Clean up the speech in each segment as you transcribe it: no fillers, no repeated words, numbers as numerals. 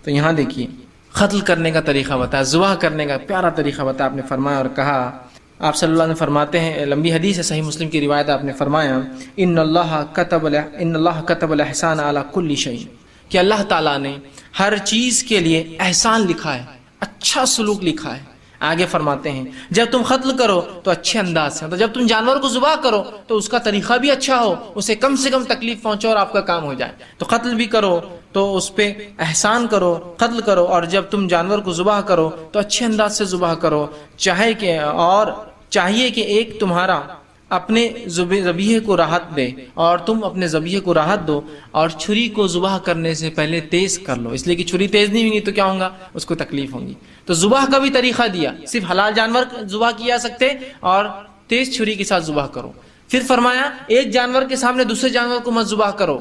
تو یہاں دیکھیے قتل کرنے کا طریقہ بتایا، ذبح کرنے کا پیارا طریقہ بتایا آپ نے فرمایا، اور کہا آپ صلی اللہ علیہ وسلم فرماتے ہیں، لمبی حدیث ہے، صحیح مسلم کی روایت، آپ نے فرمایا ان اللہ کتب الاحسان علی کل شیء، کہ اللہ تعالیٰ نے ہر چیز کے لیے احسان لکھا ہے، اچھا سلوک لکھا ہے۔ آگے فرماتے ہیں جب تم قتل کرو تو اچھے انداز سے، تو جب تم جانور کو ذبح کرو تو اس کا طریقہ بھی اچھا ہو، اسے کم سے کم تکلیف پہنچو اور آپ کا کام ہو جائے۔ تو قتل بھی کرو تو اس پہ احسان کرو، قتل کرو، اور جب تم جانور کو ذبح کرو تو اچھے انداز سے ذبح کرو، چاہیے کہ ایک تمہارا اپنے ذبیحے کو راحت دے اور تم اپنے ذبیحے کو راحت دو، اور چھری کو ذبح کرنے سے پہلے تیز کر لو، اس لیے کہ چھری تیز نہیں ہوگی تو کیا ہوگا، اس کو تکلیف ہوگی۔ تو ذبح کا بھی طریقہ دیا، صرف حلال جانور ذبح کیا جا سکتے اور تیز چھری کے ساتھ ذبح کرو۔ پھر فرمایا ایک جانور کے سامنے دوسرے جانور کو مت ذبح کرو۔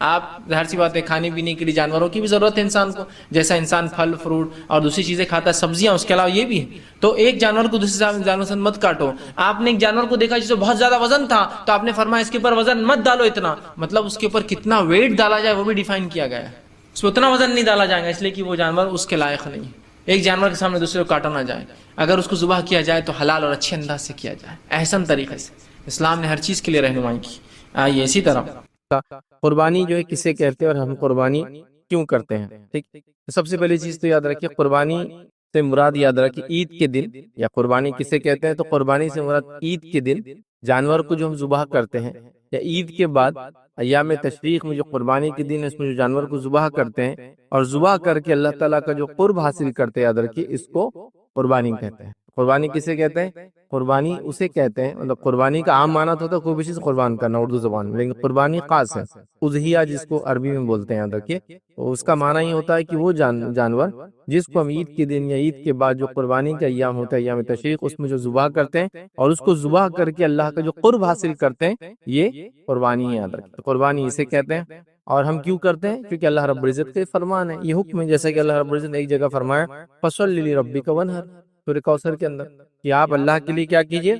آپ ظاہر سی بات ہے کھانے پینے کے لیے جانوروں کی بھی ضرورت ہے انسان کو، جیسا انسان پھل فروٹ اور دوسری چیزیں کھاتا ہے، سبزیاں، اس کے علاوہ یہ بھی ہے۔ تو ایک جانور کو دوسرے جانور سے مت کاٹو۔ آپ نے ایک جانور کو دیکھا جس میں بہت زیادہ وزن تھا تو آپ نے فرمایا اس کے اوپر وزن مت ڈالو اتنا، مطلب اس کے اوپر کتنا ویٹ ڈالا جائے وہ بھی ڈیفائن کیا گیا ہے، اس میں اتنا وزن نہیں ڈالا جائے گا، اس لیے کہ وہ جانور اس کے لائق نہیں ہے۔ ایک جانور کے سامنے دوسرے کو کاٹا نہ جائے، اگر اس کو ذبح کیا جائے تو حلال اور اچھے انداز سے کیا جائے، احسن طریقے سے۔ اسلام نے ہر چیز کے لیے رہنمائی کی۔ آئیے اسی طرح قربانی جو ہے کسے کہتے ہیں اور ہم قربانی کیوں کرتے ہیں، ٹھیک۔ سب سے پہلی چیز تو یاد رکھیے، قربانی سے مراد یاد رکھیے عید کے دن، یا قربانی کسے کہتے ہیں تو قربانی سے مراد عید کے دن جانور کو جو ہم ذبح کرتے ہیں، یا عید کے بعد ایام تشریق میں جو قربانی کے دن اس میں جو جانور کو ذبح کرتے ہیں اور ذبح کر کے اللہ تعالیٰ کا جو قرب حاصل کرتے ہیں، یاد رکھیے اس کو قربانی کہتے ہیں۔ قربانی کسے کہتے ہیں؟ قربانی اسے کہتے ہیں، مطلب قربانی کا عام معنی تو ہوتا ہے کوئی بھی چیز قربان کرنا اردو زبان میں، لیکن قربانی خاص ہے، اضحیہ جس کو عربی میں بولتے ہیں، یاد رکھیے۔ تو اس کا معنی یہ ہوتا ہے کہ وہ جانور جس کو ہم عید کے دن یا عید کے بعد جو قربانی کا ایام ہوتا ہے، ایام تشریق، اس میں جو ذبح کرتے ہیں اور اس کو ذبح کر کے اللہ کا جو قرب حاصل کرتے ہیں، یہ قربانی ہے، یاد رکھیے۔ تو قربانی اسے کہتے ہیں۔ اور ہم کیوں کرتے ہیں؟ کیونکہ اللہ رب العزت کے فرمان ہے، یہ حکم ہے، جیسا کہ اللہ رب العزت نے ایک جگہ فرمایا فَصَلِّ لِرَبِّكَ وَانْحَرْ، سورہ کوثر کے اندر، کہ آپ اللہ کے لیے کیا کیجئے،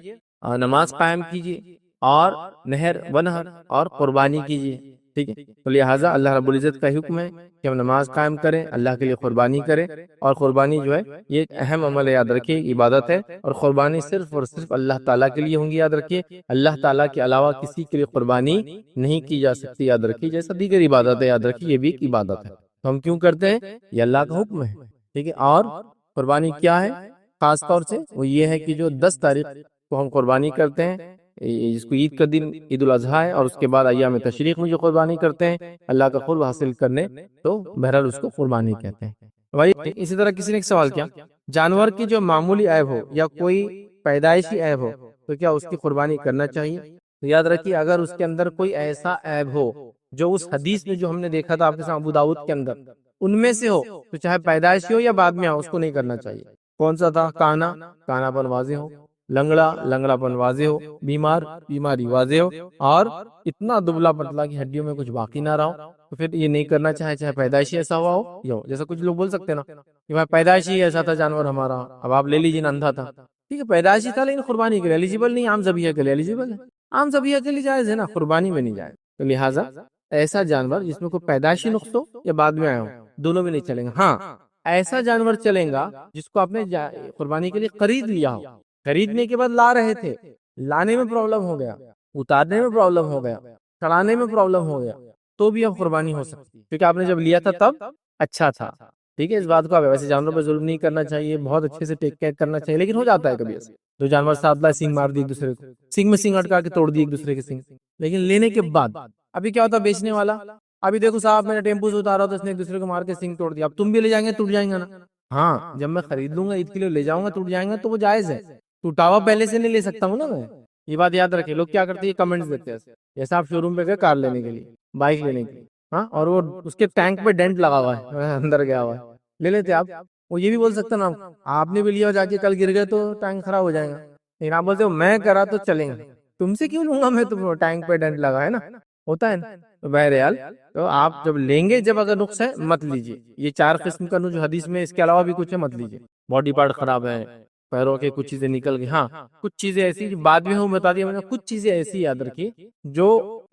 نماز قائم کیجئے، اور نہر ونہر، اور قربانی کیجئے، ٹھیک ہے۔ تو لہٰذا اللہ رب العزت کا حکم ہے کہ ہم نماز قائم کریں، اللہ کے لیے قربانی کریں، اور قربانی جو ہے یہ ایک اہم عمل ہے، یاد رکھیے، عبادت ہے، اور قربانی صرف اور صرف اللہ تعالیٰ کے لیے ہوں گی، یاد رکھیے۔ اللہ تعالیٰ کے علاوہ کسی کے لیے قربانی نہیں کی جا سکتی، یاد رکھیے، جیسا دیگر عبادت ہے، یاد رکھیے، یہ بھی ایک عبادت ہے۔ تو ہم کیوں کرتے ہیں؟ یہ اللہ کا حکم ہے، ٹھیک ہے۔ اور قربانی کیا ہے خاص طور سے؟ وہ یہ ہے کہ جو 10 تاریخ کو ہم قربانی کرتے ہیں، جس کو عید کا دن عید الاضحیٰ ہے، اور اس کے بعد ایام تشریق میں جو قربانی کرتے ہیں اللہ کا قرب حاصل کرنے، تو بہرحال اس کو قربانی کہتے ہیں۔ بھائی اسی طرح کسی نے ایک سوال کیا، جانور کی جو معمولی عیب ہو یا کوئی پیدائشی عیب ہو تو کیا اس کی قربانی کرنا چاہیے؟ تو یاد رکھیے، اگر اس کے اندر کوئی ایسا عیب ہو جو اس حدیث میں جو ہم نے دیکھا تھا آپ کے سامنے ابو داؤد کے اندر، ان میں سے ہو، تو چاہے پیدائشی ہو یا بعد میں ہو، اس کو نہیں کرنا چاہیے۔ کون سا تھا؟ کانا پن واضح ہو، لنگڑا پن واضح ہو، بیماری واضح ہو، اور اتنا دبلا پتلا کہ ہڈیوں میں کچھ باقی نہ رہا، تو پھر یہ نہیں کرنا چاہے پیدائشی ایسا ہوا ہو یا ہو۔ جیسا کچھ لوگ بول سکتے ہیں نا کہ بھائی پیدائشی ایسا تھا جانور ہمارا، اب آپ لے لیجیے، اندھا تھا، ٹھیک ہے، پیدائشی تھا لیکن قربانی کے لیے ایلیجیبل نہیں، عام ذبیحہ کے لیے ایلیجیبل ہے، عام ذبیحہ کے لیے جائز ہے نا، قربانی میں نہیں جائز۔ تو لہٰذا ایسا جانور جس میں کوئی پیدائشی نقص ہو یا بعد میں آیا ہو، دونوں میں نہیں چلیں گا۔ ہاں، ایسا جانور چلیں گا جس کو آپ نے قربانی کے لیے خرید لیا ہو، خریدنے کے بعد لا رہے تھے، لانے میں پرابلم ہو گیا، اتارنے میں پرابلم ہو گیا، چڑھانے میں پرابلم ہو گیا، تو بھی اب قربانی ہو سکتی ہے، کیونکہ آپ نے جب لیا تھا تب اچھا تھا، ٹھیک ہے۔ اس بات کو آپ ویسے جانوروں پہ ظلم نہیں کرنا چاہیے، بہت اچھے سے ٹیک کیئر کرنا چاہیے، لیکن ہو جاتا ہے کبھی ایسا، دو جانور ساتھ لائے، سینگ مار دی ایک دوسرے کو، سینگ میں سینگ اٹکا کے توڑ دی ایک دوسرے کے سینگ، لیکن لینے کے بعد ابھی کیا ہوتا ہے بیچنے والا، ابھی دیکھو صاحب میں نے ٹیمپو سے اتارا تو اس نے ایک دوسرے کو مار کے سینگ توڑ دیا، اب تم بھی لے جائیں گے ٹوٹ جائیں گے نا۔ ہاں، جب میں خرید لوں گا عید کے لیے لے جاؤں گا ٹوٹ جائیں گا تو وہ جائز ہے، ٹوٹا ہوا پہلے سے نہیں لے سکتا ہوں نا میں، یہ بات یاد رکھیں۔ لوگ کیا کرتے ہیں، کمنٹس دیتے ہیں، جیسا آپ شو روم پہ گئے کار لینے کے لیے، بائک لینے کے لیے، ہاں، اور وہ اس کے ٹینک پہ ڈینٹ لگا ہوا ہے، اندر گیا ہوا ہے، لے لیتے آپ۔ وہ یہ بھی بول سکتا نا، آپ نے بھی لیا جا کے کل گر گئے تو ٹینک خراب ہو جائے گا، لیکن آپ بولتے ہو میں کرا تو چلیں گے، تم سے کیوں لوں گا میں، تو ٹینک پہ ڈینٹ لگا ہے نا، ہوتا ہے نا۔ تو بہرحال تو آپ جب لیں گے، جب اگر نقص ہے مت لیجیے، یہ 4 قسم کا جو حدیث میں اس کے علاوہ بھی کچھ ہے مت لیجیے، باڈی پارٹ خراب ہے، پیروں کے کچھ چیزیں نکل گئی، ہاں کچھ چیزیں ایسی بعد میں ہوں بتا دیا میں نے، کچھ چیزیں ایسی یاد رکھیے جو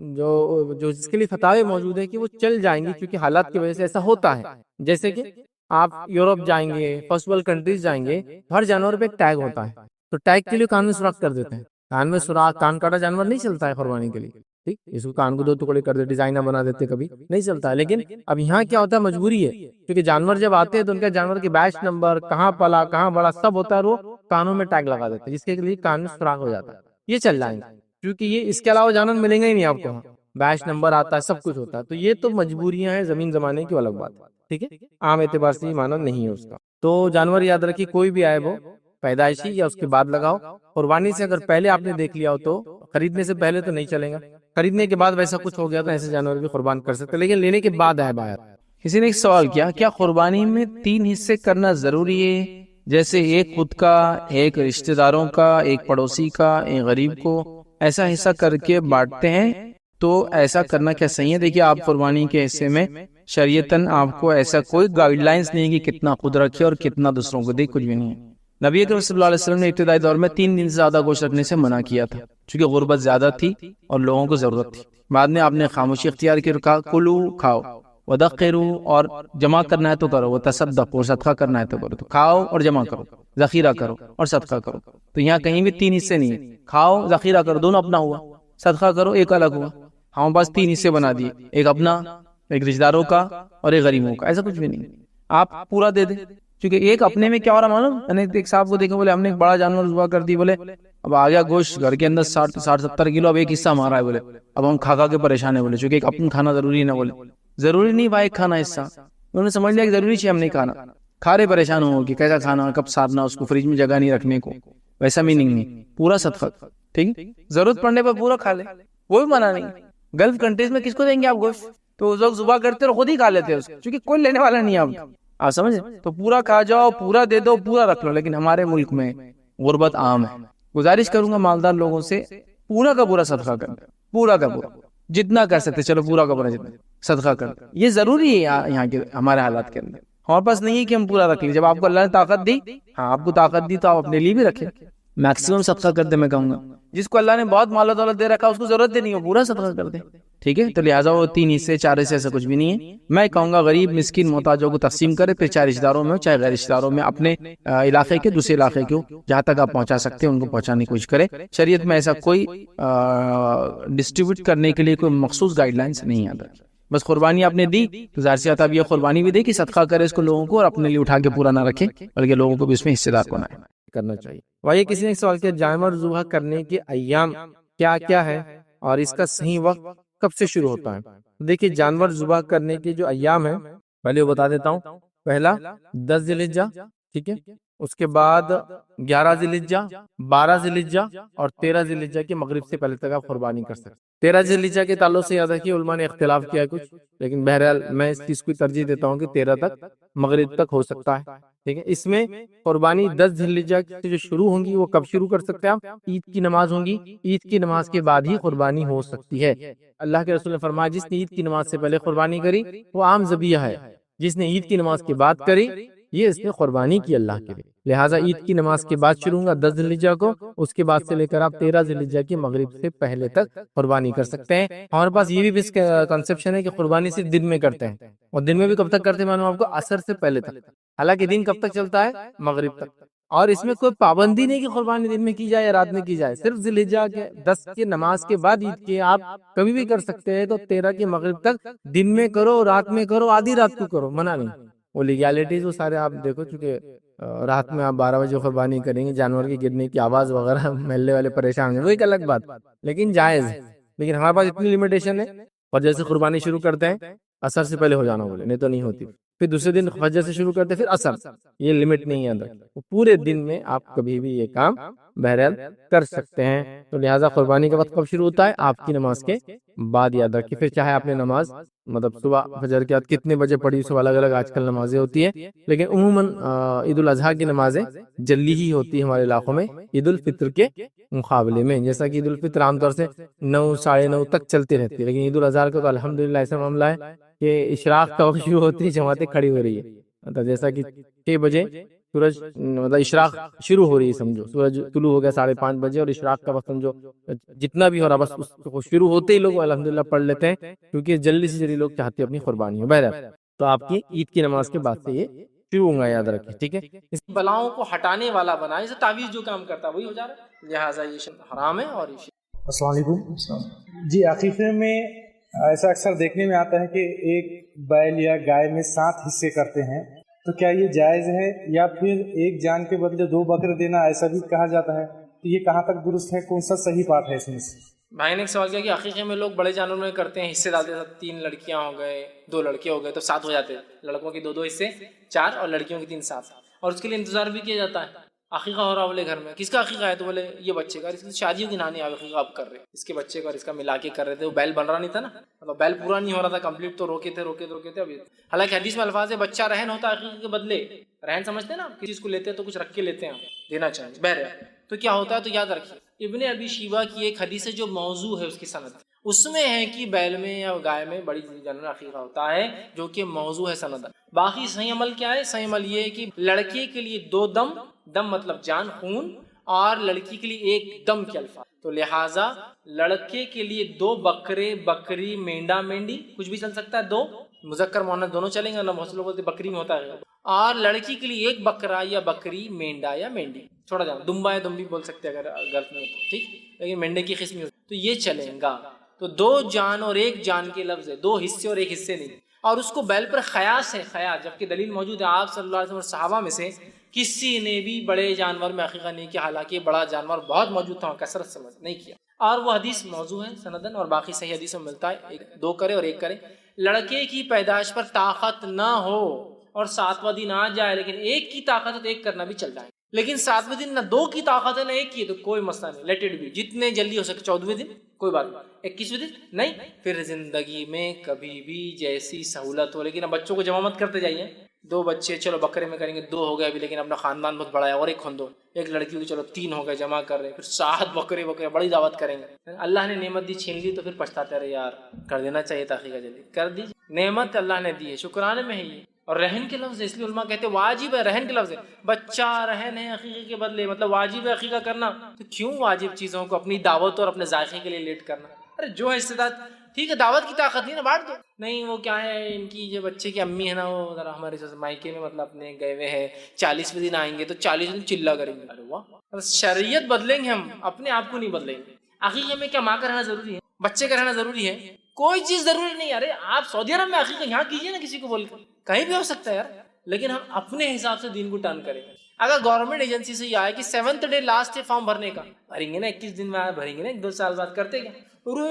جس کے لیے فتاوے موجود ہے کہ وہ چل جائیں گی، کیونکہ حالات کی وجہ سے ایسا ہوتا ہے، جیسے کہ آپ یورپ جائیں گے، فرسٹ ورلڈ کنٹریز جائیں گے، ہر جانور پہ ایک ٹیگ ہوتا ہے، تو ٹیگ کے لیے کان میں سوراخ کر دیتے ہیں. کان میں سوراخ، کان کاٹا جانور نہیں چلتا ہے قربانی کے لیے، ٹھیک، اس کو کان کو 2 ٹکڑے کر دے، ڈیزائنر بنا دیتے، کبھی نہیں چلتا ہے. لیکن اب یہاں کیا ہوتا ہے، مجبوری ہے، کیونکہ جانور جب آتے ہیں تو ان کا جانور کی بیچ نمبر، کہاں پلا، کہاں بڑا، سب ہوتا ہے، وہ کانوں میں ٹیگ لگا دیتے ہیں، جس کے لیے کان میں سوراخ ہو جاتا ہے. یہ چل جائیں گے، کیونکہ یہ اس کے علاوہ جانور ملیں گے ہی نہیں آپ کو، بیچ نمبر آتا ہے، سب کچھ ہوتا ہے. تو یہ تو مجبوریاں ہیں زمین زمانے کی، الگ بات ہے، ٹھیک ہے، عام اعتبار سے یہ معنی نہیں ہے اس کا. تو جانور یاد رکھیے، کوئی بھی آئے وہ پیدائشی یا اس کے بعد لگاؤ. قربانی سے اگر پہلے آپ نے دیکھ لیا ہو تو خریدنے سے پہلے تو نہیں چلے گا، خریدنے کے بعد ویسا کچھ ہو گیا تو ایسے جانور بھی قربان کر سکتے، لیکن لینے کے بعد ہے باہر. کسی نے ایک سوال کیا، کیا قربانی میں 3 حصے کرنا ضروری ہے؟ جیسے ایک خود کا، ایک رشتہ داروں کا، ایک پڑوسی کا، ایک غریب کو، ایسا حصہ کر کے بانٹتے ہیں، تو ایسا کرنا کیا صحیح ہے؟ دیکھیے، آپ قربانی کے حصے میں شریعتاً آپ کو ایسا کوئی گائیڈ لائنز نہیں کہ کتنا خود رکھے اور کتنا دوسروں کو دے، کچھ بھی نہیں ہے. نبی اکرم صلی اللہ علیہ وسلم نے ابتدائی دور میں 3 دن سے زیادہ گوشت رکھنے سے منع کیا تھا، چونکہ غربت زیادہ تھی اور لوگوں کو ضرورت تھی. بعد میں آپ نے خاموشی اختیار کی، کہا کلو، کھاؤ، ودخروا، اور جمع کرنا ہے تو کرو، وتصدقوا، اور صدقہ کرنا ہے تو کرو. تو کھاؤ اور جمع کرو، ذخیرہ کرو اور صدقہ کرو. تو یہاں کہیں بھی 3 حصے نہیں ہیں، کھاؤ، ذخیرہ کرو، دونوں اپنا ہوا، صدقہ کرو ایک الگ ہوا. ہمارے پاس 3 حصے بنا دیے، ایک اپنا، ایک رشتہ داروں کا اور ایک غریبوں کا. ایسا کچھ بھی نہیں، آپ پورا دے دیں. کیونکہ ایک اپنے میں کیا ہو رہا معلوم، میں نے ایک صاحب کو دیکھا، بولے ہم نے ایک بڑا جانور ذبح کر دی، بولے اب آ گیا گوشت گھر کے اندر 60-70 کلو، اب ایک حصہ ہمارا ہے، بولے اب ہم کھا کے پریشان ہیں، بولے چونکہ ایک اپنا کھانا ضروری ہے نا. بولے ضروری نہیں بھائی کھانا حصہ، انہوں نے سمجھ لیا کہ ضروری چیز ہم نہیں کھانا، کھا رہے پریشان ہوں کہ کیسا کھانا، کب سارنا، اس کو فریج میں جگہ نہیں رکھنے کو، ویسا میننگ نہیں، پورا صدقہ، ٹھیک، ضرورت پڑنے پر پورا کھا لے، وہ بھی منع نہیں. گلف کنٹریز میں کس کو دیں گے آپ گوشت؟ تو لوگ ذبح کرتے اور خود ہی کھا لیتے ہیں اس کو، چونکہ کوئی لینے والا نہیں ہے. آپ سمجھے؟ تو پورا کھا جاؤ، پورا دے دو، پورا رکھ لو. لیکن ہمارے ملک میں غربت عام ہے. گزارش کروں گا مالدار لوگوں سے، پورا کا پورا صدقہ کریں، پورا کا پورا، جتنا کر سکتے چلو پورا کا پورا جتنا صدقہ کریں. یہ ضروری ہے یہاں کے ہمارے حالات کے اندر. ہمارے پاس نہیں ہے کہ ہم پورا رکھ لیں. جب آپ کو اللہ نے طاقت دی، ہاں آپ کو طاقت دی تو آپ اپنے لیے بھی رکھیں، میکسیمم صدقہ کر دے. میں کہوں گا جس کو اللہ نے بہت مال و دولت دے رکھا، اس کو ضرورت نہیں ہو، پورا صدقہ کر دے، ٹھیک ہے. تو لہٰذا وہ 3 حصے 4 حصے ایسا کچھ بھی نہیں ہے. میں کہوں گا غریب، مسکین، محتاجوں کو تقسیم کرے، پھر چاہے رشتہ داروں میں چاہے غیر رشتہ داروں میں، اپنے علاقے کے دوسرے علاقے کو جہاں تک آپ پہنچا سکتے ہیں ان کو پہنچانے کی کوشش کرے. شریعت میں ایسا کوئی ڈسٹریبیوٹ کرنے کے لیے کوئی مخصوص گائیڈ لائنس نہیں آتا. بس قربانی آپ نے دی تو ظاہر سی بات ہے، یہ قربانی بھی دے کہ صدقہ کرے اس کو لوگوں کو، اور اپنے لیے اٹھا کے پورا نہ رکھے، بلکہ لوگوں کو بھی اس میں حصے دار بنائے. کرنا چاہیے. وہی کسی نے ایک سوال کیا، جانور ذبح کرنے کے ایام کیا کیا ہے اور اس کا صحیح وقت کب سے شروع ہوتا ہے؟ دیکھیے، جانور ذبح کرنے کے جو ایام ہیں پہلے وہ بتا دیتا ہوں. پہلا 10 ذی الحجہ، ٹھیک ہے، اس کے بعد 11 ذی الحجہ، 12 ذی الحجہ اور 13 ذی الحجہ کے مغرب سے پہلے تک آپ قربانی کر سکتے. 13 ذی الحجہ کے تعلق سے یاد رکھیے علماء نے اختلاف کیا ہے کچھ، لیکن بہرحال میں اس چیز کو ترجیح دیتا ہوں کہ 13 تک مغرب تک ہو سکتا ہے، ٹھیک ہے. اس میں قربانی 10 ذی الحجہ سے جو شروع ہوں گی وہ کب شروع کر سکتے ہیں آپ؟ عید کی نماز ہوں گی، عید کی نماز کے بعد ہی قربانی ہو سکتی ہے. اللہ کے رسول نے فرمایا جس نے عید کی نماز سے پہلے قربانی کری وہ عام ذبیحہ ہے، جس نے عید کی نماز کے بعد کری یہ اس نے قربانی کی اللہ کے لیے. لہٰذا عید کی نماز کے بعد شروع ہوگا 10 ذی الحجہ کو، اس کے بعد سے لے کر آپ 13 ذی الحجہ کی مغرب سے پہلے تک قربانی کر سکتے ہیں. ہمارے پاس یہ بھی کنسپشن ہے کہ قربانی صرف دن میں کرتے ہیں، اور دن میں بھی کب تک کرتے ہیں معلوم آپ کو؟ عصر سے پہلے تک. حالانکہ دن کب تک چلتا ہے؟ مغرب تک. اور اس میں کوئی پابندی نہیں کہ قربانی دن میں کی جائے یا رات میں کی جائے، صرف ذی الحجہ کے 10 کی نماز کے بعد عید کے آپ کبھی بھی کر سکتے ہیں. تو 13 کی مغرب تک دن میں کرو، رات میں کرو، آدھی رات کو کرو، منع نہیں. وہ لیگیلٹیز وہ سارے آپ دیکھو، چونکہ رات میں آپ 12 بجے قربانی کریں گے، جانور کی گرنے کی آواز وغیرہ محلے والے پریشان ہیں، وہ ایک الگ بات، لیکن جائز ہے. لیکن ہمارے پاس اتنی لمیٹیشن ہے، اور جیسے قربانی شروع کرتے ہیں عصر سے پہلے ہو جانا، بولے نہیں تو نہیں ہوتی. پھر دوسرے دن فجر سے شروع کرتے پھر عصر، یہ لمٹ نہیں ہے اندر. پورے دن میں آپ کبھی بھی یہ کام بہرحال کر سکتے ہیں. تو لہٰذا قربانی کا وقت کب شروع ہوتا ہے؟ آپ کی نماز کے بعد یاد رکھیے. پھر چاہے آپ نے نماز مطلب صبح فجر کے بعد کتنے بجے پڑھی، سب الگ الگ آج کل نمازیں ہوتی ہیں، لیکن عموماً عید الاضحیٰ کی نمازیں جلدی ہی ہوتی ہے ہمارے علاقوں میں عید الفطر کے مقابلے میں. جیسا کہ عید الفطر عام طور سے 9 ساڑھے 9 تک چلتی رہتی ہے، لیکن عید الاضحیٰ کا تو الحمدللہ ایسا معاملہ ہے کہ اشراق کا وقت شروع ہوتی ہے، جماعتیں کھڑی ہو رہی ہے. مطلب جیسا کہ 6 بجے سورج مطلب اشراق شروع ہو رہی ہے، سمجھو سورج طلوع ہو گیا 5:30 بجے، اور اشراق کا وقت سمجھو جتنا بھی ہو رہا بس اس کو شروع ہوتے ہی لوگ الحمدللہ پڑھ لیتے ہیں، کیونکہ جلدی سے جلدی لوگ چاہتے ہیں اپنی قربانی ہو. بہرحال تو آپ کی عید کی نماز کے بعد سے یہ شروع ہوگا، یاد رکھیں، ٹھیک ہے. بلاؤں کو ہٹانے والا بنا، جیسے تعویذ جو کام کرتا ہے وہی ہو جا رہا ہے، لہٰذا یہ شی حرام ہے. اور یہ شی السلام علیکم جی. عقیقے میں ایسا اکثر دیکھنے میں آتا ہے کہ ایک بیل یا گائے میں 7 حصے کرتے ہیں، تو کیا یہ جائز ہے، یا پھر ایک جان کے بدلے 2 بکرے دینا ایسا بھی کہا جاتا ہے، تو یہ کہاں تک درست ہے، کون سا صحیح بات ہے اس میں سے؟ بھائی نے ایک سوال کیا کہ عقیقے میں لوگ بڑے جانوروں میں کرتے ہیں، حصے ڈالتے ہیں، 3 لڑکیاں ہو گئے، 2 لڑکے ہو گئے تو 7 ہو جاتے ہیں، لڑکوں کے 2 حصے 4 اور لڑکیوں کے 3 7، اور اس کے لیے انتظار بھی کیا جاتا ہے. عقیقہ ہو رہا بولے گھر میں، کس کا عقیقہ ہے؟ تو بولے یہ بچے کا. اس کی شادیوں کی نانی عقیقہ اب کر رہے، اس کے بچے کا اور اس کا ملا کے کر رہے تھے. وہ بیل بن رہا نہیں تھا نا، مطلب بیل پورا نہیں ہو رہا تھا کمپلیٹ، تو روکے تھے ابھی. حالانکہ حدیث میں الفاظ ہے بچہ رہن ہوتا ہے عقیقے کے بدلے. رہن سمجھتے ہیں نا، کسی چیز کو لیتے ہیں تو کچھ رکھ کے لیتے ہیں، دینا چاہیے بہرحال. تو کیا ہوتا ہے، تو یاد رکھیے ابن ابی شیبہ کی ایک حدیث ہے جو موضوع ہے، اس کی سند اس میں ہے کہ بیل میں یا گائے میں بڑی جانور عقیقہ ہوتا ہے، جو کہ موضوع ہے سند. باقی صحیح عمل کیا ہے؟ صحیح عمل یہ ہے کہ لڑکے کے لیے 2 دم، دم مطلب جان، خون، اور لڑکی کے لیے 1 دم کے الفاظ. تو لہٰذا لڑکے کے لیے 2 بکرے، بکری، مینڈا، مینڈی، کچھ بھی چل سکتا ہے، 2 مذکر مؤنث دونوں چلیں گے، بہت سے لوگ بولتے بکری میں ہوتا ہے. اور لڑکی کے لیے 1 بکرا یا بکری، مینڈا یا مینڈی، چھوڑا جانا دمبا یا دمبی بول سکتے ہیں اگر گلف میں ہو، ٹھیک، لیکن مینڈے کی قسم ہوتی تو یہ چلیں گا. تو 2 جان اور 1 جان کے لفظ ہے، 2 حصے اور 1 حصے نہیں. اور اس کو بیل پر خیاس ہے، خیاس، جبکہ دلیل موجود ہے آپ صلی اللہ علیہ وسلم اور صحابہ میں سے کسی نے بھی بڑے جانور میں عقیقہ نہیں کیا، حالانکہ بڑا جانور بہت موجود تھا، کثرت سے نہیں کیا. اور وہ حدیث موضوع ہے سندن، اور باقی صحیح حدیثوں میں ملتا ہے 2 کرے اور 1 کرے. لڑکے کی پیدائش پر طاقت نہ ہو اور 7واں دن آ جائے، لیکن 1 کی طاقت ہے تو 1 کرنا بھی چل جائے. لیکن 7ویں دن نہ 2 کی طاقت ہے نہ 1 کی، تو کوئی مسئلہ نہیں، لیٹ اٹ بی، جتنے جلدی ہو سکے. 14ویں دن کوئی بات نہیں، 21ویں دن نہیں. پھر زندگی میں کبھی بھی جیسی سہولت ہو. لیکن اب بچوں کو جمع مت کرتے جائیے. 2 بچے چلو بکرے میں کریں گے، 2 ہو گئے ابھی، لیکن اپنا خاندان بہت بڑا ہے، اور 1 کھندو. 1 لڑکی ہوگی، چلو 3 ہو گئے، جمع کر رہے ہیں، پھر 7 بکرے بڑی دعوت کریں گے. اللہ نے نعمت دی، چھین لی تو پھر پچھتاتے رہے، یار کر دینا چاہیے تھا عقیقہ جلدی. کر دیجیے، نعمت اللہ نے دی ہے، شکرانے میں ہے یہ. اور رہن کے لفظ ہے، اس لیے علماء کہتے ہیں واجب ہے، رہن کے لفظ ہے. بچہ رہن ہے عقیقے کے بدلے، مطلب واجب ہے عقیقہ کرنا. تو کیوں واجب چیزوں کو اپنی دعوت اور اپنے ذائقے کے لیے لیٹ کرنا؟ ارے جو ہے استعداد، ٹھیک ہے، دعوت کی طاقت نہیں نا، بانٹ دو. نہیں وہ کیا ہے، ان کی جو بچے کی امی ہے نا، وہ ذرا ہمارے مائکے میں مطلب اپنے گئے ہوئے ہیں، 40ویں دن آئیں گے تو 40 دن چلا کریں گے. ارے واہ، شریعت بدلیں گے ہم، اپنے آپ کو نہیں بدلیں گے. عقیقے میں کیا ماں کا رہنا ضروری ہے؟ بچے کا رہنا ضروری ہے؟ کوئی چیز ضروری نہیں. ارے آپ سعودی عرب میں عقیقہ یہاں کیجیے نا، کسی کو بول کر، کہیں بھی ہو سکتا ہے یار. لیکن ہم اپنے حساب سے دین کو ٹرن کریں گے. اگر گورنمنٹ ایجنسی سے یہ آئے کہ 7th ڈے لاسٹ ہے فارم بھرنے کا، بھریں گے نا 21 دن میں آئے، بھریں گے نا 1-2 سال بعد، کرتے کیا؟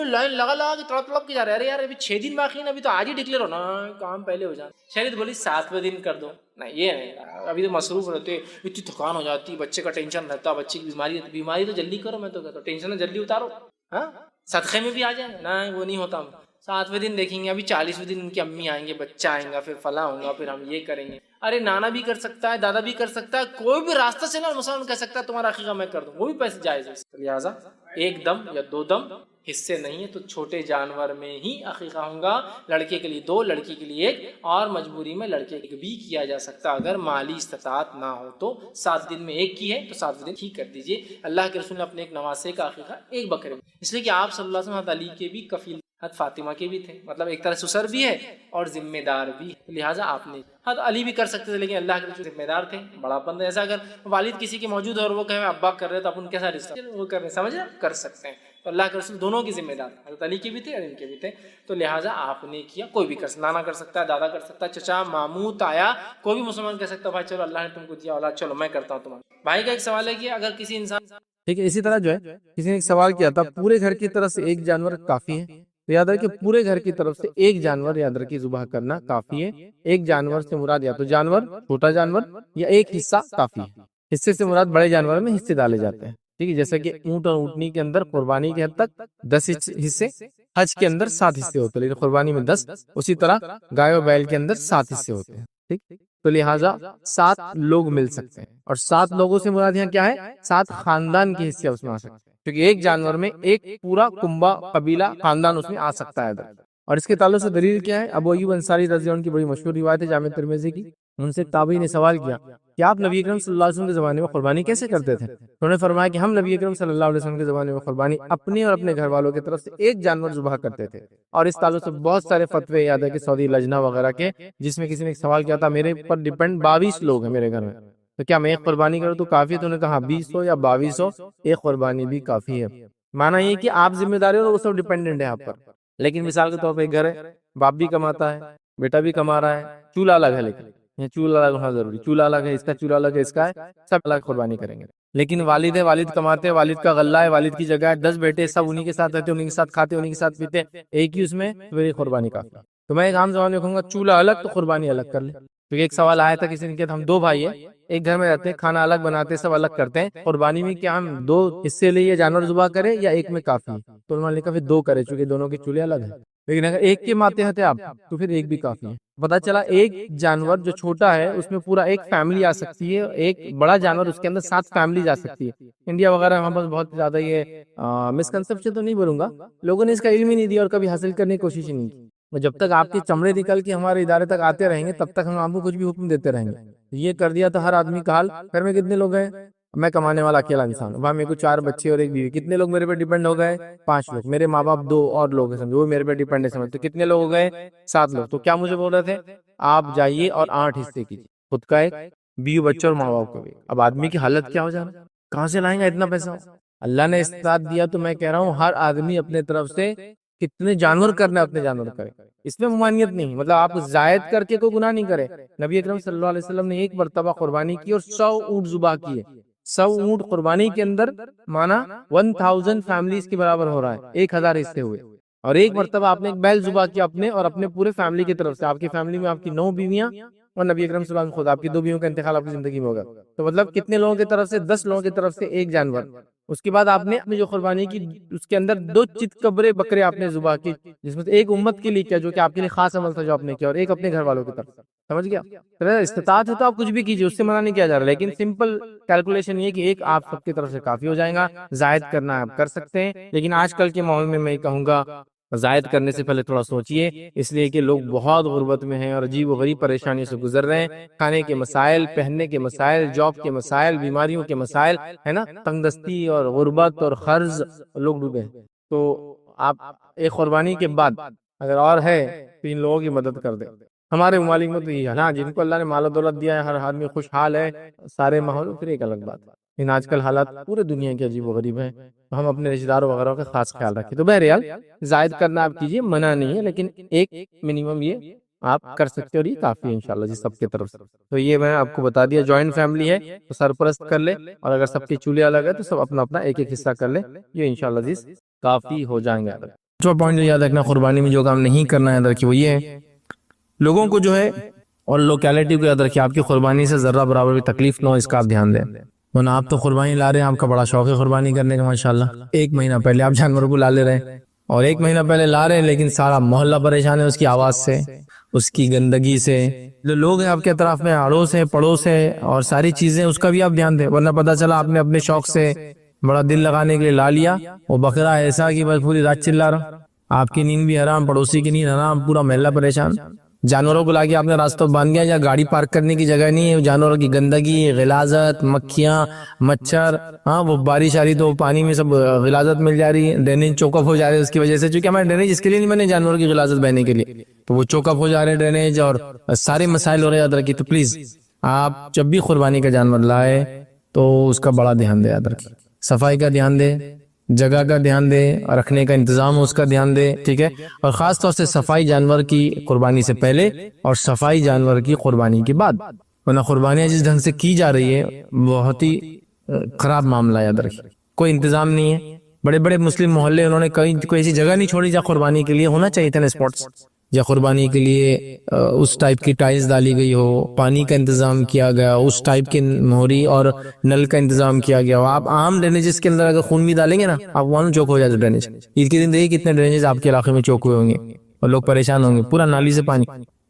لائن لگا کے تڑپ کے جا رہے ہیں. ارے یار ابھی 6 دن باقی نا، ابھی تو آج ہی ڈکلیئر ہونا، کام پہلے ہو جائے. شریعت بولی 7ویں دن کر دو. نہیں یہ نہیں، ابھی تو مصروف رہتے، اتنی تھکان ہو جاتی، بچے کا ٹینشن رہتا، بچے کی بیماری تو جلدی کرو. میں تو کہتا ہوں ٹینشن جلدی اتارو، ہاں صدقے میں بھی آ جائیں. نہ وہ نہیں ہوتا. 7ویں دن دیکھیں گے، ابھی 40ویں دن ان کی امی آئیں گے، بچہ آئیں گا، پھر فلاں ہوگا، پھر ہم یہ کریں گے. ارے نانا بھی کر سکتا ہے، دادا بھی کر سکتا ہے، کوئی بھی راستہ سے نا مسلمان کہہ سکتا ہے تمہارا عقیقہ میں کر دوں، وہ بھی پیسے جائز ہے. لہٰذا 1 دم یا 2 دم حصے نہیں ہے، تو چھوٹے جانور میں ہی عقیقہ ہوگا. لڑکے کے لیے 2، لڑکی کے لیے 1، اور مجبوری میں لڑکے کے بھی کیا جا سکتا اگر مالی استطاعت نہ ہو تو. 7 دن میں 1 کی ہے تو 7ویں دن ٹھیک کر دیجیے. اللہ کے رسول نے اپنے ایک نواسے کا عقیقہ 1 بکرے میں، اس لیے کہ آپ صلی اللہ علیہ وسلم علی کے بھی کفیل، حضرت فاطمہ کے بھی تھے، مطلب ایک طرح سسر بھی ہے اور ذمہ دار بھی ہے. لہٰذا آپ نے، حضرت علی بھی کر سکتے تھے، لیکن اللہ کے رسول ذمہ دار تھے، بڑا پن. ایسا اگر والد کسی کے موجود ہے اور وہ کہے ابا کر رہے تو اپن کیسا رشتہ وہ کر رہے، سمجھ کر سکتے ہیں. تو اللہ کے رسول دونوں کی ذمہ دار، حضرت علی کے بھی تھے اور ان کے بھی تھے. تو لہٰذا آپ نے کیا، کوئی بھی کر سکتا، نانا کر سکتا ہے، دادا کر سکتا ہے، چچا، ماموں، تایا، کوئی بھی مسلمان کہہ سکتا ہے بھائی چلو اللہ نے تم کو دیا اولاد، چلو میں کرتا ہوں تمہارا. بھائی کا ایک سوال ہے کہ اگر کسی انسان، ٹھیک ہے. اسی طرح جو ہے کسی نے ایک سوال کیا تھا، پورے گھر کی طرف سے 1 جانور کافی ہے؟ تو یاد رکھیں پورے گھر کی طرف سے 1 جانور یاد رکھیں ذبح کرنا کافی ہے. 1 جانور سے مراد یا تو جانور، چھوٹا جانور، یا 1 حصہ کافی ہے. حصے سے مراد بڑے جانور میں حصے ڈالے جاتے ہیں، ٹھیک ہے. جیسے کہ اونٹ اور اونٹنی کے اندر قربانی کے حد تک 10 حصے، حج کے اندر 7 حصے ہوتے ہیں، لیکن قربانی میں 10. اسی طرح گائے و بیل کے اندر 7 حصے ہوتے ہیں، ٹھیک. تو لہٰذا 7 لوگ مل سکتے ہیں، اور 7 لوگوں سے مراد یہاں کیا ہے؟ 7 خاندان کے حصے اس میں آ سکتے ہیں، کیونکہ 1 جانور میں 1 پورا کنبہ، قبیلہ، خاندان اس میں آ سکتا ہے. اور اس کے تعلق سے دلیل کیا ہے؟ ابو ایوب انصاری رضی اللہ عنہ کی بڑی مشہور روایت ہے جامع ترمذی کی. ان سے تابعی نے سوال کیا کہ آپ نبی اکرم صلی اللہ علیہ وسلم کے زمانے میں قربانی کیسے کرتے تھے؟ انہوں نے فرمایا کہ ہم نبی اکرم صلی اللہ علیہ وسلم کے زمانے میں قربانی اپنے اور اپنے گھر والوں کی طرف سے ایک جانور ذبح کرتے تھے، اور اس تعلق سے بہت سارے فتوے یاد ہے کہ سعودی لجنہ وغیرہ کے، جس میں کسی نے ایک سوال کیا تھا میرے پر ڈیپینڈ 22 لوگ ہیں میرے گھر میں، تو کیا میں ایک قربانی کروں تو کافی ہے؟ تو انہوں نے کہا 20 ہو یا 22 ہو، ایک قربانی بھی کافی ہے۔ معنی یہ کہ آپ ذمہ داری ہو، وہ سب ڈیپینڈنٹ ہے آپ پر۔ لیکن مثال کے طور پہ ایک گھر ہے، باپ بھی کماتا ہے، بیٹا بھی کما رہا ہے، چولہا الگ ہے، لیکن یہ چولہا الگ ہونا ضروری، چولہا الگ ہے، اس کا چولہا الگ ہے، اس کا ہے، سب الگ قربانی کریں گے۔ لیکن والد ہے، والد کماتے ہیں، والد کا غلہ ہے، والد کی جگہ ہے، 10 بیٹے سب انہی کے ساتھ رہتے، انہی کے ساتھ کھاتے، انہی کے ساتھ پیتے، ایک ہی اس میں، تو یہ قربانی کافی ہے۔ تو میں ایک عام زبان میں کہوں گا چولہا الگ تو قربانی الگ کر لے، کیونکہ ایک سوال آیا تھا کسی نے کہا ہم 2 بھائی ہیں، ایک گھر میں رہتے ہیں، کھانا الگ بناتے ہیں، سب الگ کرتے ہیں، قربانی میں کیا ہم 2 حصے لیے جانور ذبح کریں یا ایک میں کافی ہے؟ تو انہوں نے کہا پھر 2 کرے، چونکہ دونوں کے چولہے الگ ہیں۔ لیکن اگر ایک کے ماتحت ہے آپ تو پھر ایک بھی کافی ہے۔ پتا چلا ایک جانور جو چھوٹا ہے اس میں پورا ایک فیملی آ سکتی ہے، ایک بڑا جانور اس کے اندر 7 فیملیز آ سکتی ہے۔ انڈیا وغیرہ وہاں پر بہت زیادہ یہ مسکنسپشن تو نہیں بولوں گا، لوگوں نے اس کا علم ہی نہیں دیا اور کبھی حاصل کرنے کی کوشش ہی نہیں کی۔ جب تک آپ کے چمڑے نکل کے ہمارے ادارے تک آتے رہیں گے تب تک ہم آپ کو کچھ بھی حکم دیتے رہیں گے۔ یہ کر دیا تو ہر آدمی کا حال۔ گھر میں کتنے لوگ ہیں؟ میں کمانے والا اکیلا انسان ہوں، وہاں میرے کو 4 بچے اور ایک بیوی، کتنے لوگ میرے پہ ڈیپینڈ ہو گئے؟ 5 لوگ، میرے ماں باپ 2 اور لوگ ہیں سمجھو، وہ میرے پہ ڈیپینڈ ہے سمجھ، تو کتنے لوگ ہو گئے؟ 7 لوگ۔ تو کیا مجھے بول رہے تھے آپ جائیے اور 8 حصے کیجیے، خود کا ایک، بیوی بچوں اور ماں باپ کو بھی۔ اب آدمی کی حالت کیا ہو جا رہا ہے، کہاں سے لائیں گا اتنا پیسہ؟ اللہ نے استطاعت دیا تو میں کہہ رہا ہوں ہر آدمی اپنے طرف سے کتنے جانور کرنا ہے اپنے جانور کرے، اس میں ممانعت نہیں، مطلب آپ زائد کر کے کوئی گناہ نہیں کرے۔ نبی اکرم صلی اللہ علیہ وسلم نے ایک مرتبہ قربانی کی اور 100 اونٹ ذبح کیے، 100 اونٹ قربانی کے اندر مانا 1000 فیملیز کے برابر ہو رہا ہے، 1000 حصے ہوئے۔ اور ایک مرتبہ آپ نے ایک بیل ذبح کیا اپنے اور اپنے پورے فیملی کی طرف سے، آپ کی فیملی میں آپ کی 9 بیویاں اور نبی اکرم صلی اللہ علیہ وسلم خود، آپ کی 2 بیویوں کا انتقال آپ کی زندگی میں ہوگا، تو مطلب کتنے لوگوں کی طرف سے؟ 10 لوگوں کی طرف سے ایک جانور۔ اس کے بعد آپ نے اپنی جو قربانی کی اس کے اندر 2 چتکبرے بکرے آپ نے ذبح کی، جس میں ایک امت کے لیے کیا جو کہ آپ کے لیے خاص عمل تھا جو آپ نے کیا، اور ایک اپنے گھر والوں کی طرف، سمجھ گیا؟ استطاعت ہے تو آپ کچھ بھی کیجیے، اس سے منع نہیں کیا جا رہا، لیکن سمپل کیلکولیشن یہ کہ ایک آپ سب کی طرف سے کافی ہو جائے گا، زائد کرنا آپ کر سکتے ہیں، لیکن آج کل کے ماحول میں میں کہوں گا زائد کرنے سے پہلے تھوڑا سوچئے، اس لیے کہ لوگ بہت غربت میں ہیں اور عجیب و غریب پریشانیوں سے گزر رہے ہیں، کھانے کے مسائل، پہننے کے مسائل، جاب کے مسائل، بیماریوں کے مسائل ہے نا، تنگ دستی اور غربت اور قرض، لوگ ڈوبے ہیں۔ تو آپ ایک قربانی کے بعد اگر اور ہے تو ان لوگوں کی مدد کر دیں۔ ہمارے ممالک میں تو یہ ہے نا، جن کو اللہ نے مال و دولت دیا ہے، ہر آدمی خوشحال ہے، سارے ماحول، پھر ایک الگ بات، لیکن آج کل حالات پورے دنیا کے عجیب و غریب ہیں، ہم اپنے رشتہ داروں وغیرہ کا خاص خیال رکھیں۔ تو بہرحال زائد کرنا آپ کیجئے، منع نہیں ہے، لیکن ایک منیمم یہ آپ کر سکتے ہیں اور یہ کافی ہے انشاءاللہ جی سب کی طرف سے۔ تو یہ میں آپ کو بتا دیا، جوائنٹ فیملی ہے تو سرپرست کر لے، اور اگر سب کے چولہے الگ ہے تو سب اپنا اپنا ایک ایک حصہ کر لے، یہ انشاءاللہ جی کافی ہو جائیں گے۔ جو پوائنٹ یاد رکھنا قربانی میں جو کام نہیں کرنا ہے درکی وہ یہ ہے، لوگوں کو جو ہے اور لوکیلٹی کو یاد رکھیں، آپ کی قربانی سے ذرہ برابر بھی تکلیف نہ ہو، اس کا آپ دھیان دیں۔ ورنہ آپ تو قربانی لا رہے ہیں، آپ کا بڑا شوق ہے قربانی کرنے کا ماشاءاللہ، 1 مہینہ پہلے آپ جانور کو لا لے رہے ہیں، اور 1 مہینہ پہلے لا رہے ہیں لیکن سارا محلہ پریشان ہے اس کی آواز سے، اس کی گندگی سے، جو لوگ ہیں آپ کے اطراف میں، اڑوس ہے، پڑوس ہے، اور ساری چیزیں، اس کا بھی آپ دھیان دیں۔ ورنہ پتہ چلا آپ نے اپنے شوق سے بڑا دل لگانے کے لیے لا لیا، وہ بکرا ایسا کہ بس پوری رات چلا رہا، آپ کی نیند بھی حرام، پڑوسی کی نیند حرام، پورا محلہ پریشان۔ جانوروں کو لا کے آپ نے راستوں باندھ گیا، یا گاڑی پارک کرنے کی جگہ نہیں ہے، جانوروں کی گندگی، غلاظت، مکھیاں، مچھر، ہاں وہ بارش آ رہی تو پانی میں سب غلاظت مل جا رہی ہے، ڈرینیج چوک اپ ہو جا رہے ہیں اس کی وجہ سے، چونکہ ہمارے ڈرینیج اس کے لیے نہیں بنے جانوروں کی غلاظت بہنے کے لیے، تو وہ چوک اپ ہو جا رہے ہیں ڈرینیج، اور سارے مسائل ہو رہے ہیں یاد رکھیے۔ تو پلیز آپ جب بھی قربانی کا جانور لائے تو اس کا بڑا دھیان دے، یاد رکھیے، صفائی کا دھیان دے، جگہ کا دھیان دے، اور رکھنے کا انتظام اس کا دھیان دے، ٹھیک ہے، اور خاص طور سے صفائی جانور کی قربانی سے پہلے اور صفائی جانور کی قربانی کے بعد، ورنہ قربانیاں جس ڈھنگ سے کی جا رہی ہے بہت ہی خراب معاملہ، یاد رکھیے، کوئی انتظام نہیں ہے۔ بڑے بڑے مسلم محلے انہوں نے کوئی ایسی جگہ نہیں چھوڑی جہاں قربانی کے لیے ہونا چاہیے تھا نا اسپاٹس، یا قربانی کے لیے اس ٹائپ کی ٹائلز ڈالی گئی ہو، پانی کا انتظام کیا گیا، اس ٹائپ کی موہری اور نل کا انتظام کیا گیا ہو۔ آپ عام ڈرینیجز کے اندر اگر خون بھی ڈالیں گے نا، آپ وہاں چوک ہو جاتے ڈرینیج۔ عید کے دن دیکھیے کتنے ڈرینیج آپ کے علاقے میں چوک ہوئے ہوں گے اور لوگ پریشان ہوں گے، پورا نالی سے پانی،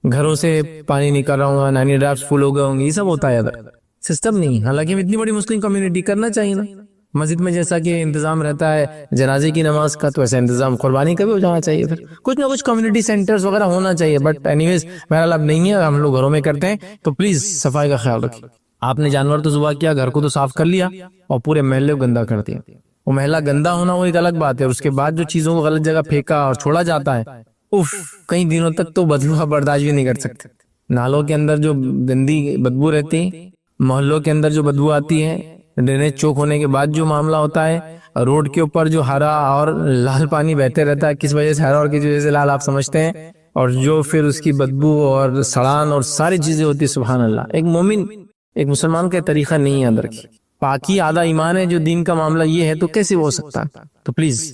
گھروں سے پانی نکل رہا ہوگا، نانی ڈرافٹ فل ہو گئے ہوں گے، یہ سب ہوتا ہے ادھر، سسٹم نہیں۔ حالانکہ ہم اتنی بڑی مسلم کمیونٹی، کرنا چاہیے نا، مسجد میں جیسا کہ انتظام رہتا ہے جنازے کی نماز کا، تو ایسا انتظام قربانی کا بھی ہو جانا چاہیے، پھر کچھ نہ کچھ کمیونٹی سینٹرز وغیرہ ہونا چاہیے، بٹ اینی ویز بہرحال اب نہیں ہے، ہم لوگ گھروں میں کرتے ہیں، تو پلیز صفائی کا خیال رکھیں۔ آپ نے جانور تو ذبح کیا، گھر کو تو صاف کر لیا اور پورے محلے کو گندا کر دیا. وہ محلہ گندا ہونا وہ ایک الگ بات ہے، اور اس کے بعد جو چیزوں کو غلط جگہ پھینکا اور چھوڑا جاتا ہے، کئی دنوں تک تو بدبو برداشت بھی نہیں کر سکتے. نالوں کے اندر جو گندی بدبو رہتی ہے، محلوں کے اندر جو بدبو آتی ہے، ڈرینیج چوک ہونے کے بعد جو معاملہ ہوتا ہے، روڈ کے اوپر جو ہرا اور لال پانی بہتے رہتا ہے، کس وجہ سے ہرا اور کس وجہ سے لال آپ سمجھتے ہیں، اور جو پھر اس کی بدبو اور سڑان اور ساری چیزیں ہوتی ہے. سبحان اللہ. ایک مومن، ایک مسلمان کا طریقہ نہیں ہے اندر کی. پاکی آدھا ایمان ہے. جو دین کا معاملہ یہ ہے تو کیسے ہو سکتا ہے؟ تو پلیز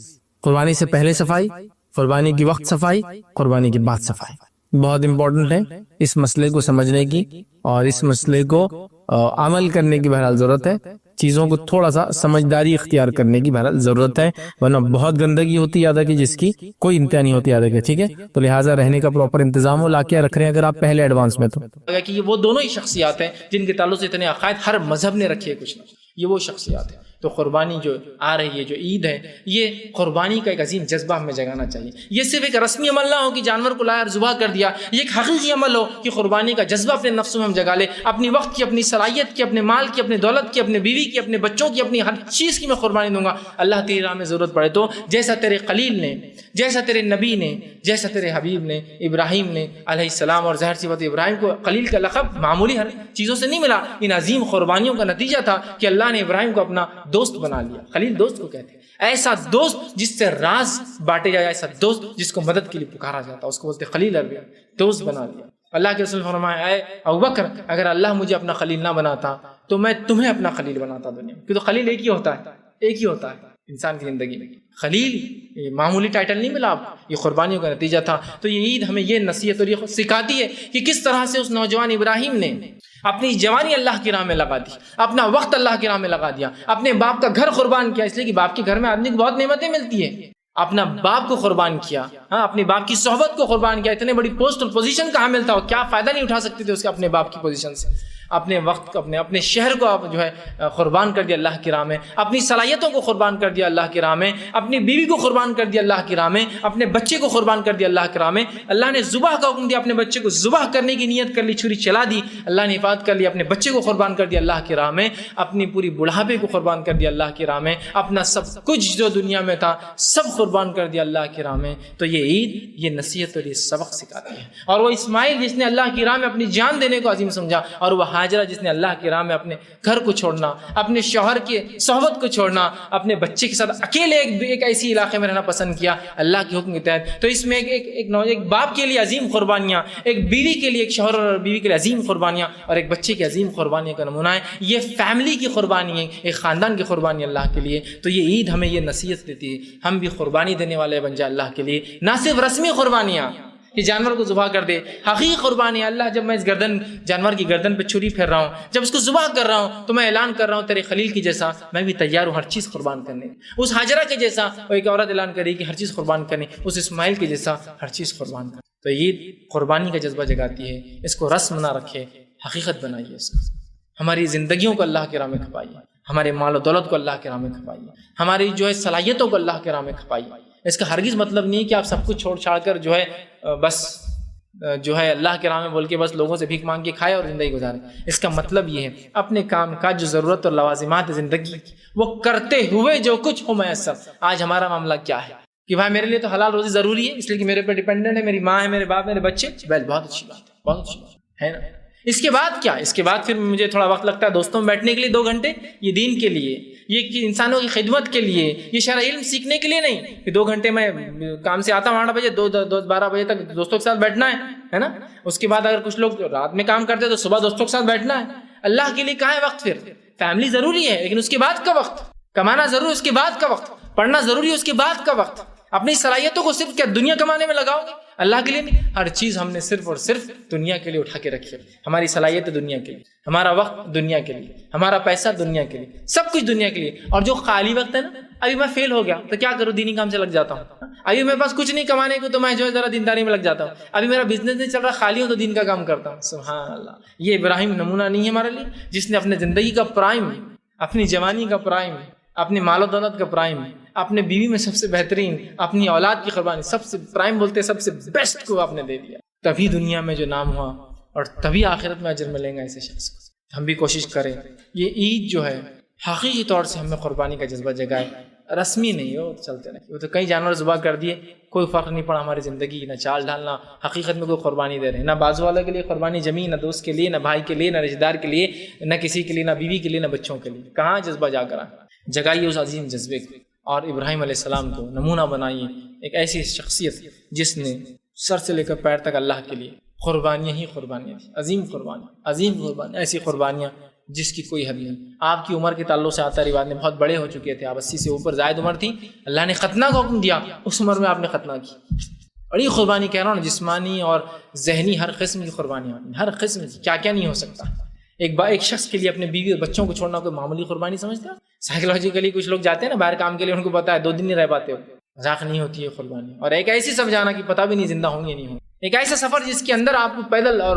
قربانی سے پہلے صفائی، قربانی کی وقت صفائی، قربانی کے بعد صفائی بہت امپورٹنٹ ہے. اس مسئلے کو سمجھنے کی اور اس مسئلے کو عمل کرنے کی بہرحال ضرورت ہے. چیزوں کو تھوڑا سا سمجھداری اختیار کرنے کی بہرحال ضرورت ہے، ورنہ بہت گندگی ہوتی ہے آدھا کی جس کی کوئی انتہا نہیں ہوتی آدھا کی. ٹھیک ہے، تو لہٰذا رہنے کا پراپر انتظام ہو، لا کے رکھ رہے ہیں اگر آپ پہلے ایڈوانس میں. تو کہ یہ وہ دونوں ہی شخصیات ہیں جن کے تعلق سے اتنے عقائد ہر مذہب نے رکھے کچھ نہ، یہ وہ شخصیات ہیں. تو قربانی جو آ رہی ہے، جو عید ہے، یہ قربانی کا ایک عظیم جذبہ ہمیں جگانا چاہیے. یہ صرف ایک رسمی عمل نہ ہو کہ جانور کو لایا اور ذبح کر دیا، یہ ایک حقیقی عمل ہو کہ قربانی کا جذبہ اپنے نفسوں میں ہم جگا لے. اپنی وقت کی، اپنی صلاحیت کی، اپنے مال کی، اپنے دولت کی، اپنے بیوی کی، اپنے بچوں کی، اپنی ہر چیز کی میں قربانی دوں گا. اللہ تیری راہ میں ضرورت پڑے تو جیسا تیرے خلیل نے، جیسا تیرے نبی نے، جیسا تیرے حبیب نے، ابراہیم نے علیہ السلام، اور ظاہر سی بات ابراہیم کو خلیل کا لقب معمولی ہر چیزوں سے نہیں ملا، ان عظیم قربانیوں کا نتیجہ تھا کہ اللہ نے ابراہیم کو اپنا دوست بنا لیا. خلیل دوست کو کہتے ہیں، ایسا دوست جس سے راز بانٹے جائے، ایسا دوست جس کو مدد کے لیے پکارا جاتا، اس کو بولتے خلیل. عربی دوست بنا لیا. اللہ کے رسول فرمایا، اے ابوبکر، اگر اللہ مجھے اپنا خلیل نہ بناتا تو میں تمہیں اپنا خلیل بناتا دنیا میں. کیونکہ خلیل ایک ہی ہوتا ہے، ایک ہی ہوتا ہے انسان کی زندگی میں. خلیل یہ معمولی ٹائٹل نہیں ملا آپ، یہ قربانیوں کا نتیجہ تھا. تو یہ عید ہمیں یہ نصیحت اور یہ سکھاتی ہے کہ کس طرح سے اس نوجوان ابراہیم نے اپنی جوانی اللہ کی راہ میں لگا دی، اپنا وقت اللہ کی راہ میں لگا دیا، اپنے باپ کا گھر قربان کیا. اس لیے کہ باپ کے گھر میں آدمی کو بہت نعمتیں ملتی ہیں. اپنا باپ کو قربان کیا، اپنے باپ کی صحبت کو قربان کیا. اتنے بڑی پوسٹ اور پوزیشن کہاں ملتا ہو، کیا فائدہ نہیں اٹھا سکتے تھے اس کے اپنے باپ کی پوزیشن سے. اپنے وقت کو، اپنے شہر کو آپ جو ہے قربان کر دیا اللہ کی راہ میں، اپنی صلاحیتوں کو قربان کر دیا اللہ کی راہ میں، اپنی بیوی کو قربان کر دیا اللہ کی راہ میں، اپنے بچے کو قربان کر دیا اللہ کی راہ میں. اللہ نے ذبح کا حکم دیا، اپنے بچے کو ذبح کرنے کی نیت کر لی، چھری چلا دی، اللہ نے حفاظت کر لی. اپنے بچے کو قربان کر دیا اللہ کی راہ میں، اپنی پوری بڑھاپے کو قربان کر دیا اللہ کی راہ میں، اپنا سب کچھ جو دنیا میں تھا سب قربان کر دیا اللہ کی راہ میں. تو یہ عید یہ نصیحت اور یہ سبق سکھاتی ہے. اور وہ اسماعیل جس نے اللہ کی راہ میں اپنی جان دینے کو عظیم سمجھا، اور وہ ہاجرہ جس نے اللہ کی راہ میں اپنے گھر کو چھوڑنا، اپنے شوہر کی صحبت کو چھوڑنا، اپنے بچے کے ساتھ اکیلے ایک ایسی علاقے میں رہنا پسند کیا اللہ کے حکم کے تحت. تو اس میں ایک باپ کے لیے عظیم قربانیاں، ایک بیوی کے لیے، ایک شوہر اور بیوی کے لیے عظیم قربانیاں، اور ایک بچے کی عظیم قربانیوں کا نمونہ ہے. یہ فیملی کی قربانی ہے، ایک خاندان کی قربانی اللہ کے لیے. تو یہ عید ہمیں یہ نصیحت دیتی ہے ہم بھی قربانی دینے والے بن جائے اللہ کے لیے. نہ صرف رسمی قربانیاں کہ جانور کو ذبح کر دے، حقیقی قربانی اللہ جب میں اس جانور کی گردن پہ چھری پھیر رہا ہوں، جب اس کو ذبح کر رہا ہوں تو میں اعلان کر رہا ہوں تیرے خلیل کی جیسا میں بھی تیار ہوں ہر چیز قربان کرنے. اس حاجرہ کے جیسا وہ ایک عورت اعلان کرے کہ ہر چیز قربان کرنے، اس اسماعیل کے جیسا ہر چیز قربان کرنے. تو یہ قربانی کا جذبہ جگاتی ہے. اس کو رسم نہ رکھے، حقیقت بنائیے اس کو. ہماری زندگیوں کو اللہ کے راہ میں کھپائیے، ہمارے مال و دولت کو اللہ کے راہ میں کھپائیے، ہماری جو ہے صلاحیتوں کو اللہ کے راہ میں کھپائیے. اس کا ہرگز مطلب نہیں کہ آپ سب کچھ چھوڑ چھاڑ کر جو ہے بس جو ہے اللہ کے راہ میں بول کے بس لوگوں سے بھیک مانگ کے کھائے اور زندگی گزارے. اس کا مطلب یہ ہے اپنے کام کا جو ضرورت اور لوازمات زندگی وہ کرتے ہوئے جو کچھ ہو میسر. آج ہمارا معاملہ کیا ہے کہ بھائی میرے لیے تو حلال روزی ضروری ہے، اس لیے کہ میرے پہ ڈیپینڈنٹ ہے، میری ماں ہے، میرے باپ، میرے بچے. بہت اچھی بات ہے، بہت اچھی بات ہے نا. اس کے بعد کیا؟ اس کے بعد پھر مجھے تھوڑا وقت لگتا ہے دوستوں میں بیٹھنے کے لیے 2 گھنٹے. یہ دین کے لیے، یہ انسانوں کی خدمت کے لیے، یہ شرع علم سیکھنے کے لیے نہیں کہ 2 گھنٹے میں کام سے آتا ہوں 8 بجے 12 بجے تک دوستوں کے ساتھ بیٹھنا ہے نا. اس کے بعد اگر کچھ لوگ رات میں کام کرتے تو صبح دوستوں کے ساتھ بیٹھنا ہے. اللہ کے لیے کہاں ہے وقت؟ پھر فیملی ضروری ہے لیکن اس کے بعد کا وقت، کمانا ضروری ہے اس کے بعد کا وقت، پڑھنا ضروری ہے اس کے بعد کا وقت. اپنی صلاحیتوں کو صرف کیا دنیا کمانے میں لگاؤ گے؟ اللہ کے لیے نہیں. ہر چیز ہم نے صرف اور صرف دنیا کے لیے اٹھا کے رکھی ہے. ہماری صلاحیت دنیا کے لیے، ہمارا وقت دنیا کے لیے، ہمارا پیسہ دنیا کے لیے، سب کچھ دنیا کے لیے. اور جو خالی وقت ہے نا، ابھی میں فیل ہو گیا تو کیا کروں؟ دینی کام سے لگ جاتا ہوں. ابھی میرے پاس کچھ نہیں کمانے کو تو میں جو ہے ذرا دینداری میں لگ جاتا ہوں. ابھی میرا بزنس نہیں چل رہا، خالی ہوں تو دین کا کام کرتا ہوں. سبحان اللہ. یہ ابراہیم نمونہ نہیں ہے ہمارے لیے جس نے اپنے زندگی کا پرائم، اپنی جوانی کا پرائم، اپنے مال و دولت کا پرائم، اپنے بیوی میں سب سے بہترین، اپنی اولاد کی قربانی، سب سے پرائم بولتے سب سے بیسٹ کو آپ نے دے دیا. تبھی دنیا میں جو نام ہوا اور تبھی آخرت میں اجر ملے گا ایسے شخص کو. ہم بھی کوشش کریں یہ عید جو ہے حقیقی طور سے ہمیں قربانی کا جذبہ جگائے، رسمی نہیں ہو چلتے نہیں، وہ تو کئی جانور ذبح کر دیے، کوئی فرق نہیں پڑا ہماری زندگی، نہ چال ڈالنا، حقیقت میں کوئی قربانی دے رہے ہیں، نہ بازو والے کے لیے قربانی جمی، نہ دوست کے لیے، نہ بھائی کے لیے، نہ رشتہ دار کے لیے، نہ کسی کے لیے، نہ بیوی کے لیے، نہ بچوں کے لیے، کہاں جذبہ جا کر جگائیے اس عظیم جذبے کو، اور ابراہیم علیہ السلام کو نمونہ بنائیے، ایک ایسی شخصیت جس نے سر سے لے کر پیر تک اللہ کے لیے قربانیاں ہی قربانیاں تھیں، عظیم قربانی، ایسی قربانیاں جس کی کوئی حد نہیں۔ آپ کی عمر کے تعلق سے آتا روایت میں بہت بڑے ہو چکے تھے، آپ 80 سے اوپر زائد عمر تھی، اللہ نے ختنہ کا حکم دیا، اس عمر میں آپ نے ختنہ کی، بڑی قربانی کہہ رہا ہوں، جسمانی اور ذہنی ہر قسم کی قربانیاں، ہر قسم کی، کیا کیا نہیں ہو سکتا۔ ایک شخص کے لیے اپنے بیوی اور بچوں کو چھوڑنا کوئی معمولی قربانی سمجھتا ہے؟ سائیکولوجیکلی کچھ لوگ جاتے ہیں نا باہر کام کے لیے، ان کو پتا ہے 2 دن نہیں رہ پاتے ہو، مذاق نہیں ہوتی ہے قربانی، اور ایک ایسی سب جانا کہ پتہ بھی نہیں زندہ ہوں گے نہیں ہوں، ایک ایسا سفر جس کے اندر آپ کو پیدل اور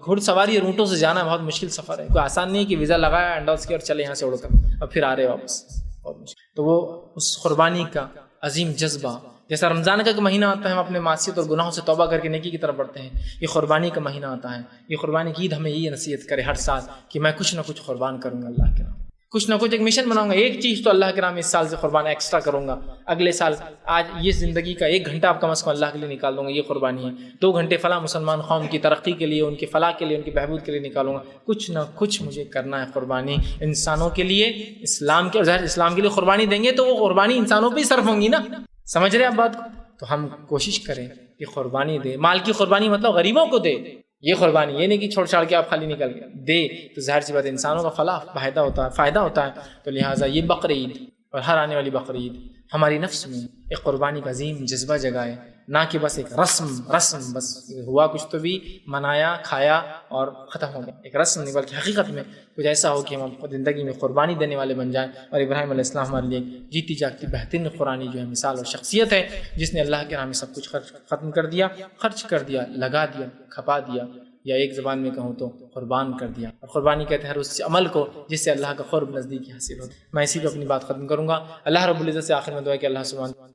گھڑ سواری اور اونٹوں سے جانا بہت مشکل سفر ہے، کوئی آسان نہیں ہے کہ ویزا لگایا انڈوس کے اور چلے یہاں سے اڑ کر اور پھر آ رہے واپس، بہت مشکل۔ تو وہ اس قربانی کا عظیم جذبہ، جیسا رمضان کا مہینہ آتا ہے ہم اپنے معصیت اور گناہوں سے توبہ کر کے نیکی کی طرف بڑھتے ہیں، یہ قربانی کا مہینہ آتا ہے، یہ قربانی کی عید ہمیں یہ نصیحت کرے ہر سال کہ میں کچھ نہ کچھ قربان کروں گا اللہ کے نام، کچھ نہ کچھ ایک مشن بناؤں گا، ایک چیز تو اللہ کے نام اس سال سے قربان ایکسٹرا کروں گا، اگلے سال آج یہ زندگی کا 1 گھنٹہ آپ کم از کم اللہ کے لیے نکال دوں گا، یہ قربانی ہے، 2 گھنٹے فلاں مسلمان قوم کی ترقی کے لیے، ان کی فلاح کے لیے، ان کی بہبود کے لیے نکالوں گا، کچھ نہ کچھ مجھے کرنا ہے قربانی انسانوں کے لیے، اسلام کے، اور ظاہر اسلام کے لیے قربانی دیں گے تو وہ قربانی انسانوں پہ ہی صرف ہوں گی نا، سمجھ رہے ہیں آپ بات کو؟ تو ہم کوشش کریں کہ قربانی دے، مال کی قربانی مطلب غریبوں کو دے، یہ قربانی یہ نہیں کہ چھوڑ چھاڑ کے آپ خالی نکل گئے، دے تو ظاہر سی بات انسانوں کا فائدہ ہوتا ہے، تو لہٰذا یہ بقرعید اور ہر آنے والی بقرعید ہماری نفس میں ایک قربانی کا عظیم جذبہ جگائے، نہ کہ بس ایک رسم بس ہوا کچھ تو بھی منایا کھایا اور ختم ہو گیا، ایک رسم نہیں بلکہ حقیقت میں کچھ ایسا ہو کہ ہم زندگی میں قربانی دینے والے بن جائیں، اور ابراہیم علیہ السلام ہمارے لیے جیتی جاگتی بہترین قرآنی جو ہے مثال اور شخصیت ہے، جس نے اللہ کے نام میں سب کچھ ختم کر دیا، خرچ کر دیا، لگا دیا، کھپا دیا، یا ایک زبان میں کہوں تو قربان کر دیا، اور قربانی کہتے ہیں ہر اس عمل کو جس سے اللہ کا قرب نزدیکی حاصل ہو۔ میں اسی پہ اپنی بات ختم کروں گا۔ اللہ رب العزت سے آخر میں دعا ہے کہ اللہ سبحانہ